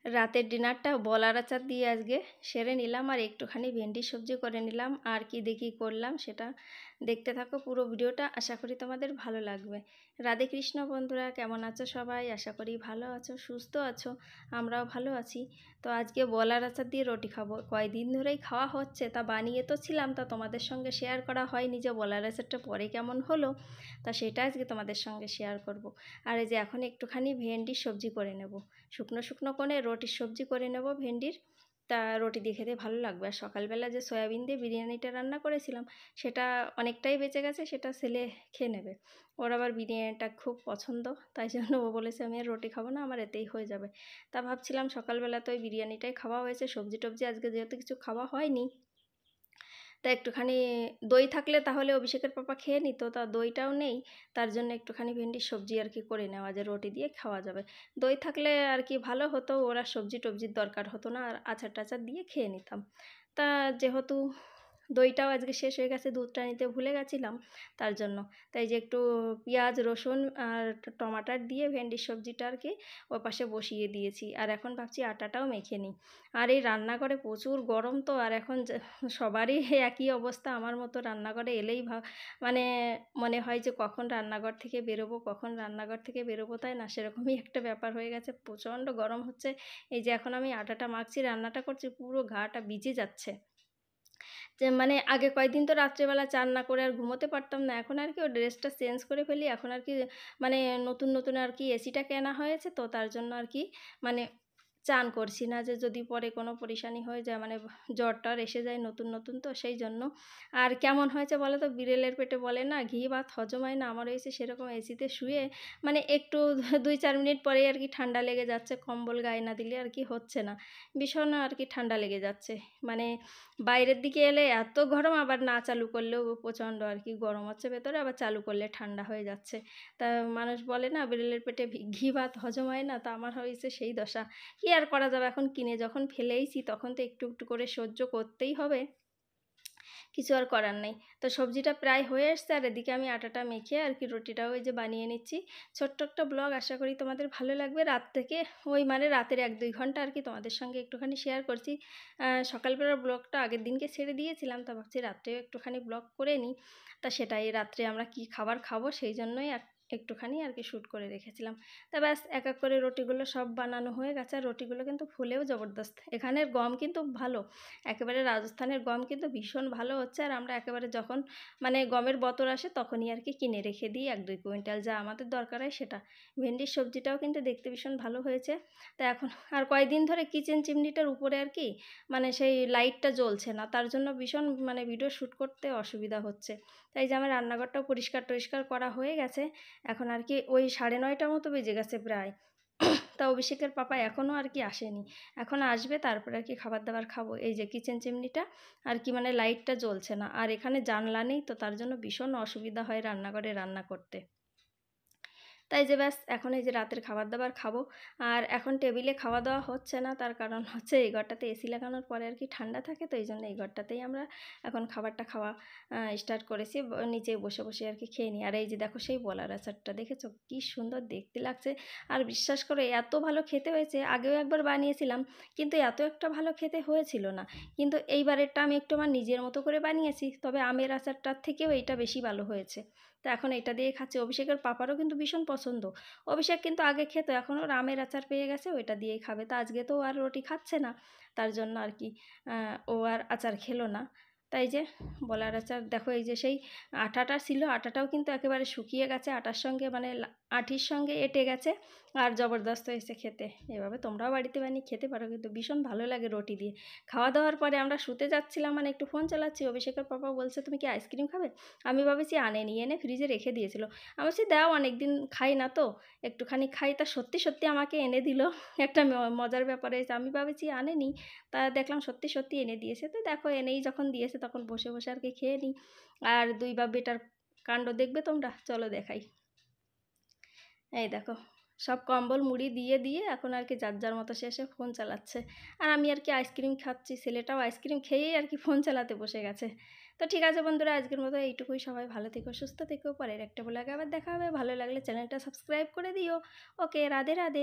রাতের ডিনারটা বলার আচার দিয়ে আজকে সেরে নিলাম, আর একটুখানি ভেন্ডি সবজি করে নিলাম। আর কি দেখি করলাম সেটা দেখতে থাকো পুরো ভিডিওটা, আশা করি তোমাদের ভালো লাগবে। রাধে কৃষ্ণ বন্ধুরা, কেমন আছো সবাই? আশা করি ভালো আছো, সুস্থ আছো। আমরাও ভালো আছি। তো আজকে বলার আচার দিয়ে রুটি খাবো। কয়দিন ধরেই খাওয়া হচ্ছে, তা বানিয়ে তো ছিলাম, তা তোমাদের সঙ্গে শেয়ার করা হয়নি যে বলার আচারটা পরে কেমন হলো, তা সেটা আজকে তোমাদের সঙ্গে শেয়ার করব। আর এই যে এখন একটুখানি ভেন্ডির সবজি করে নেব, শুকনো শুকনো করে রুটির সবজি করে নেব ভেন্ডির। তা রুটি দিয়ে খেতে ভালো লাগবে। আর সকালবেলা যে সয়াবিন দিয়ে বিরিয়ানিটা রান্না করেছিলাম সেটা অনেকটাই বেঁচে গেছে, সেটা ছেলে খেয়ে নেবে। ওর আবার বিরিয়ানিটা খুব পছন্দ, তাই জন্য ও বলেছে আমি আর রুটি খাবো না, আমার এতেই হয়ে যাবে। তা ভাবছিলাম সকালবেলা তো ওই বিরিয়ানিটাই খাওয়া হয়েছে, সবজি টবজি আজকে যেহেতু কিছু খাওয়া হয়নি, তা একটুখানি দই থাকলে তাহলে অভিষেকের পাপা খেয়ে নিত, তা দইটাও নেই। তার জন্য একটুখানি ভেন্ডির সবজি আর কি করে নেওয়া, যে রুটি দিয়ে খাওয়া যাবে। দই থাকলে আর কি ভালো হতো, ওরা সবজি টবজির দরকার হতো না, আর আচার টাচার দিয়ে খেয়ে নিতাম। তা যেহেতু দইটাও আজকে শেষ হয়ে গেছে, দুধটা নিতে ভুলে গেছিলাম, তার জন্য তাই যে একটু পেঁয়াজ রসুন আর টমাটার দিয়ে ভেন্ডির সবজিটা আর কি ও পাশে বসিয়ে দিয়েছি। আর এখন ভাবছি আটাটাও মেখে নিই। আর এই রান্নাঘরে প্রচুর গরম তো, আর এখন সবারই একই অবস্থা, আমার মতো রান্নাঘরে এলেই মানে মনে হয় যে কখন রান্নাঘর থেকে বেরোবো, কখন রান্নাঘর থেকে বেরোবো, তাই না? সেরকমই একটা ব্যাপার হয়ে গেছে, প্রচণ্ড গরম হচ্ছে। এই যে এখন আমি আটাটা মাখছি, রান্নাটা করছি, পুরো গাটা ভিজে যাচ্ছে। যে মানে আগে কয়েকদিন তো রাত্রেবেলা চান না করে আর ঘুমোতে পারতাম না, এখন আর কি ও ড্রেসটা চেঞ্জ করে ফেলি। এখন আর কি মানে নতুন নতুন আর কি এসিটা কেনা হয়েছে, তো তার জন্য আর কি মানে চান করছি না, যে যদি পরে কোনো পরেশানি হয়ে যায়, মানে জ্বর টর এসে যায় নতুন নতুন, তো সেই জন্য। আর কেমন হয়েছে বলো তো, বিড়েলের পেটে বলে না ঘি ভাত হজম হয় না, আমার হয়েছে সেরকম। এসিতে শুয়ে মানে একটু 2-4 মিনিট পরেই আর কি ঠান্ডা লেগে যাচ্ছে, কম্বল গায়ে না দিলে আর কি হচ্ছে না, ভীষণ আর কি ঠান্ডা লেগে যাচ্ছে। মানে বাইরের দিকে এলে এত গরম, আবার না চালু করলেও প্রচণ্ড আর কি গরম হচ্ছে ভেতরে, আবার চালু করলে ঠান্ডা হয়ে যাচ্ছে। তা মানুষ বলে না বিড়ালের পেটে ঘি ভাত হজম হয় না, তা আমার হয়েছে সেই দশা। কী আর করা যাবে, এখন কিনে যখন ফেলেইছি তখন তো একটু একটু করে সহ্য করতেই হবে, কিছু আর করার নেই। তো সবজিটা প্রায় হয়ে এসছে, আর এদিকে আমি আটাটা মেখে আর কি রুটিটাও ওই যে বানিয়ে নিচ্ছি। ছোট্ট একটা ব্লগ, আশা করি তোমাদের ভালো লাগবে। রাত থেকে ওই মানে রাতের 1-2 ঘন্টা আর কি তোমাদের সঙ্গে একটুখানি শেয়ার করছি। সকালবেলার ব্লগটা আগের দিনকে ছেড়ে দিয়েছিলাম, তা ভাবছি রাত্রেও একটুখানি ব্লগ করে নিই। তা সেটাই, রাত্রে আমরা কি খাবার খাবো সেই জন্যই একটুখানি আর কি শ্যুট করে রেখেছিলাম। তা ব্যাস এক এক করে রুটিগুলো সব বানানো হয়ে গেছে, আর রুটিগুলো কিন্তু ফুলেও জবরদস্ত। এখানের গম কিন্তু ভালো, একেবারে রাজস্থানের গম কিন্তু ভীষণ ভালো হচ্ছে। আর আমরা একেবারে যখন মানে গমের বতর আসে তখনই আর কি কিনে রেখে দিই 1-2 কুইন্টাল, যা আমাদের দরকার হয় সেটা। ভেন্ডির সবজিটাও কিন্তু দেখতে ভীষণ ভালো হয়েছে। তা এখন আর কয়েকদিন ধরে কিচেন চিমনিটার উপরে আর কি মানে সেই লাইটটা জ্বলছে না, তার জন্য ভীষণ মানে ভিডিও শ্যুট করতে অসুবিধা হচ্ছে। তাই যে আমার রান্নাঘরটাও পরিষ্কার টরিষ্কার করা হয়ে গেছে। এখন আর কি ওই 9:30 মতো বেজে গেছে প্রায়। তা অভিষেকের পাপা এখনও আর কি আসেনি, এখন আসবে, তারপরে আর কি খাবার দাবার খাবো। এই যে কিচেন চিমনিটা আর কি মানে লাইটটা জ্বলছে না, আর এখানে জানলা নেই, তো তার জন্য ভীষণ অসুবিধা হয় রান্নাঘরে রান্না করতে। তাই যে ব্যাস এখন এই যে রাতের খাবার দাবার খাবো। আর এখন টেবিলে খাওয়া দাওয়া হচ্ছে না, তার কারণ হচ্ছে এই ঘরটাতে এসি লাগানোর পরে আর কি ঠান্ডা থাকে, তো এই জন্য এই ঘরটাতেই আমরা এখন খাবারটা খাওয়া স্টার্ট করেছি। নিচে বসে বসে আর কি খেয়ে নিই। আর এই যে দেখো সেই বলার আচারটা দেখেছো কি সুন্দর দেখতে লাগছে। আর বিশ্বাস করো এত ভালো খেতে হয়েছে, আগেও একবার বানিয়েছিলাম কিন্তু এত একটা ভালো খেতে হয়েছিল না। কিন্তু এইবারেরটা আমি একটু আমার নিজের মতো করে বানিয়েছি, তবে আমের আচারটার থেকেও এইটা বেশি ভালো হয়েছে। তো এখন এটা দিয়ে খাচ্ছি। অভিষেকের পাপারও কিন্তু ভীষণ পছন্দ। অভিষেক কিন্তু আগে খেত, এখন ওর আমের আচার পেয়ে গেছে, ওইটা দিয়েই খাবে। তা আজকে তো আর রুটি খাচ্ছে না, তার জন্য আর কি ও আর আচার খেলো না। তাই যে বলার আচার দেখো, এই যে সেই আটাটা ছিল, আটাটাও কিন্তু একেবারে শুকিয়ে গেছে, আটার সঙ্গে মানে আঁটির সঙ্গে এঁটে গেছে, আর জবরদস্ত হয়েছে খেতে। এভাবে তোমরাও বাড়িতে বানিয়ে খেতে পারো, কিন্তু ভীষণ ভালো লাগে রুটি দিয়ে। খাওয়া দাওয়ার পরে আমরা শুতে যাচ্ছিলাম, মানে একটু ফোন চালাচ্ছি, অভিষেকের পাপা বলছে তুমি কি আইসক্রিম খাবে? আমি ভাবেছি আনেনি, এনে ফ্রিজে রেখে দিয়েছিল। আমি বলছি দাও, অনেক দিন খাই না তো, একটুখানি খাই। তা সত্যি সত্যি আমাকে এনে দিল। একটা মজার ব্যাপার হয়েছে, আমি ভাবেছি আনেনি, তা দেখলাম সত্যি সত্যি এনে দিয়েছে। তো দেখো এনেই যখন দিয়েছে তখন বসে বসে আর কি খেয়ে নিই। আর দুই বাপ বেটার কাণ্ড দেখবে তোমরা, চলো দেখাই। এই দেখো সব কম্বল মুড়ি দিয়ে দিয়ে এখন আর কি যার যার মতো শেষে ফোন চালাচ্ছে, আর আমি আর কি আইসক্রিম খাচ্ছি। ছেলেটাও আইসক্রিম খেয়েই আর কি ফোন চালাতে বসে গেছে। তো ঠিক আছে বন্ধুরা, আজকের মতো এইটুকুই। সবাই ভালো থেকো, সুস্থ থেকো, পরের একটা ব্লগে আবার দেখা হবে। ভালো লাগলে চ্যানেলটা সাবস্ক্রাইব করে দিও। ওকে, রাধে রাধে।